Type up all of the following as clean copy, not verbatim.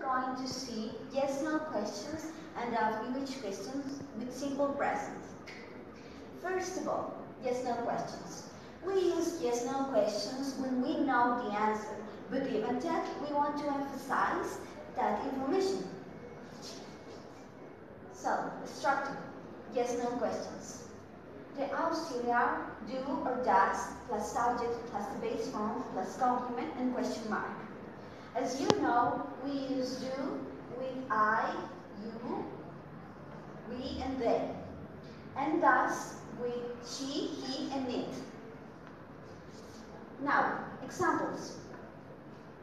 going to see yes-no questions and WH questions with simple present. First of all, yes-no questions. We use yes-no questions when we know the answer, but even that, we want to emphasize that information. So, structure, yes-no questions. The auxiliary do or does plus subject plus the base form plus complement and question mark. As you know, we use do with I, you, we and they, and does with she, he and it. Now, examples.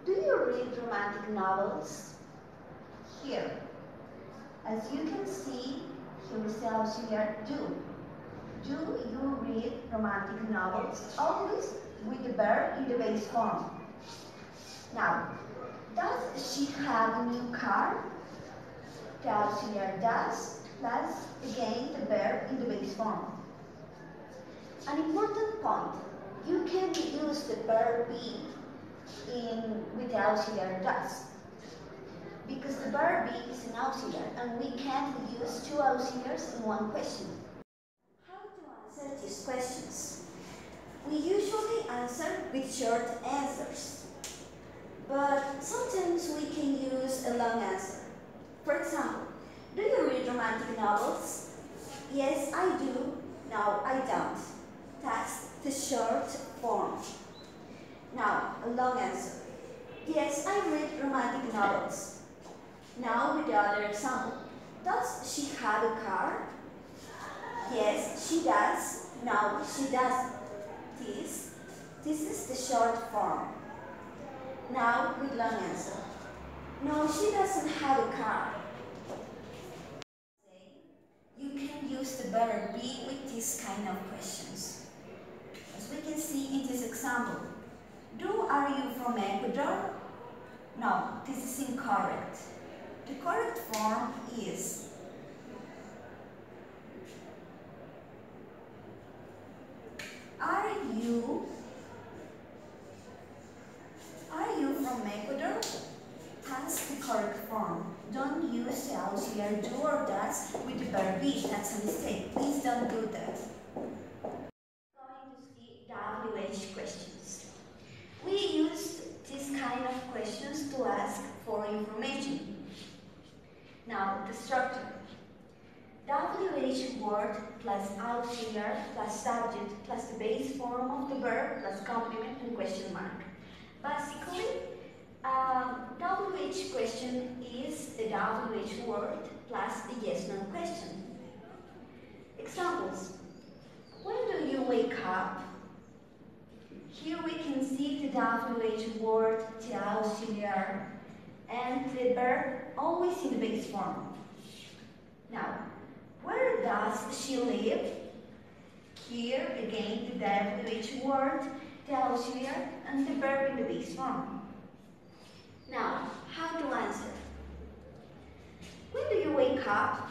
Do you read romantic novels? Here. As you can see, here is the auxiliary do. Do you read romantic novels? Always with the verb in the base form. Now, does she have a new car? The auxiliary does, plus again the verb in the base form. An important point, you can use the verb be with the auxiliary does, because the verb be is an auxiliary and we can't use two auxiliaries in one question. How to answer these questions? We usually answer with short answers, but sometimes we can use a long answer. For example, do you read romantic novels? Yes, I do. No, I don't. That's the short form. Now, a long answer. Yes, I read romantic novels. Now with the other example. Does she have a car? Yes, she does. No, she doesn't. This is the short form. Now with long answer. No, she doesn't have a car. You can use the verb be with this kind of questions. As we can see in this example. Are you from Ecuador? No, this is incorrect. The correct form is Are you from Ecuador? That's the correct form. Don't use the auxiliary do or does with the verb be. That's a mistake. Please don't do that. Going to see WH questions. We use this kind of questions to ask for information. Now, the structure. WH word plus auxiliary plus subject plus the base form of the verb plus complement and question mark. Basically, WH question is the WH word plus the yes-no question. Examples. When do you wake up? Here we can see the WH word, the auxiliary, and the verb always in the base form. Now, where does she live? Here again the WH word, the auxiliary, and the verb in the base form. Now, how to answer? When do you wake up?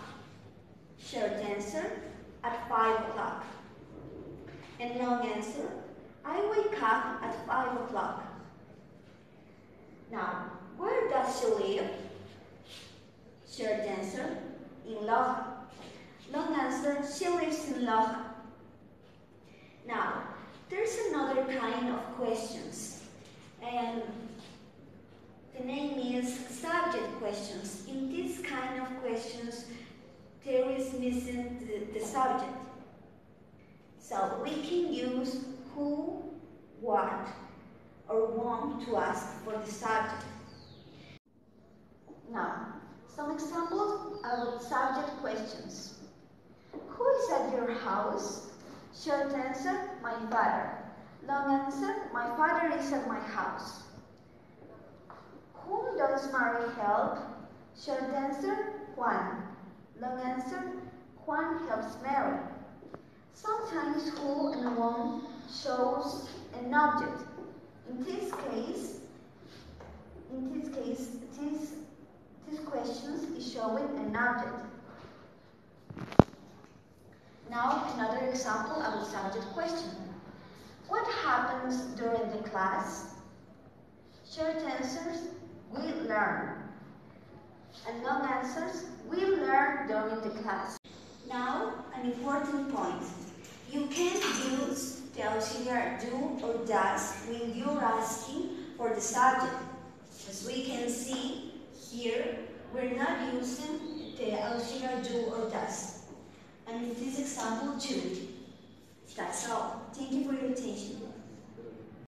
Short answer, at 5 o'clock. And long answer, I wake up at 5 o'clock. Now, where does she live? Short answer, in Loja. Long answer, she lives in Loja. Now, there's another kind of questions, and the name is subject questions. In this kind of questions, there is missing the subject. So we can use who, what, or whom to ask for the subject. Now, some examples of subject questions. Who is at your house? Short answer, my father. Long answer, my father is at my house. Whom does Mary help? Short answer, Juan. Long answer, Juan helps Mary. Sometimes who and whom shows an object. In this case, this question is showing an object. Now another example of a subject question. What happens during the class? Short answers, we learn. and long answers we'll learn during the class. Now, an important point. You can't use the auxiliary do or does when you're asking for the subject. As we can see here, we're not using the auxiliary do or does. And in this example, do. That's all. Thank you for your attention.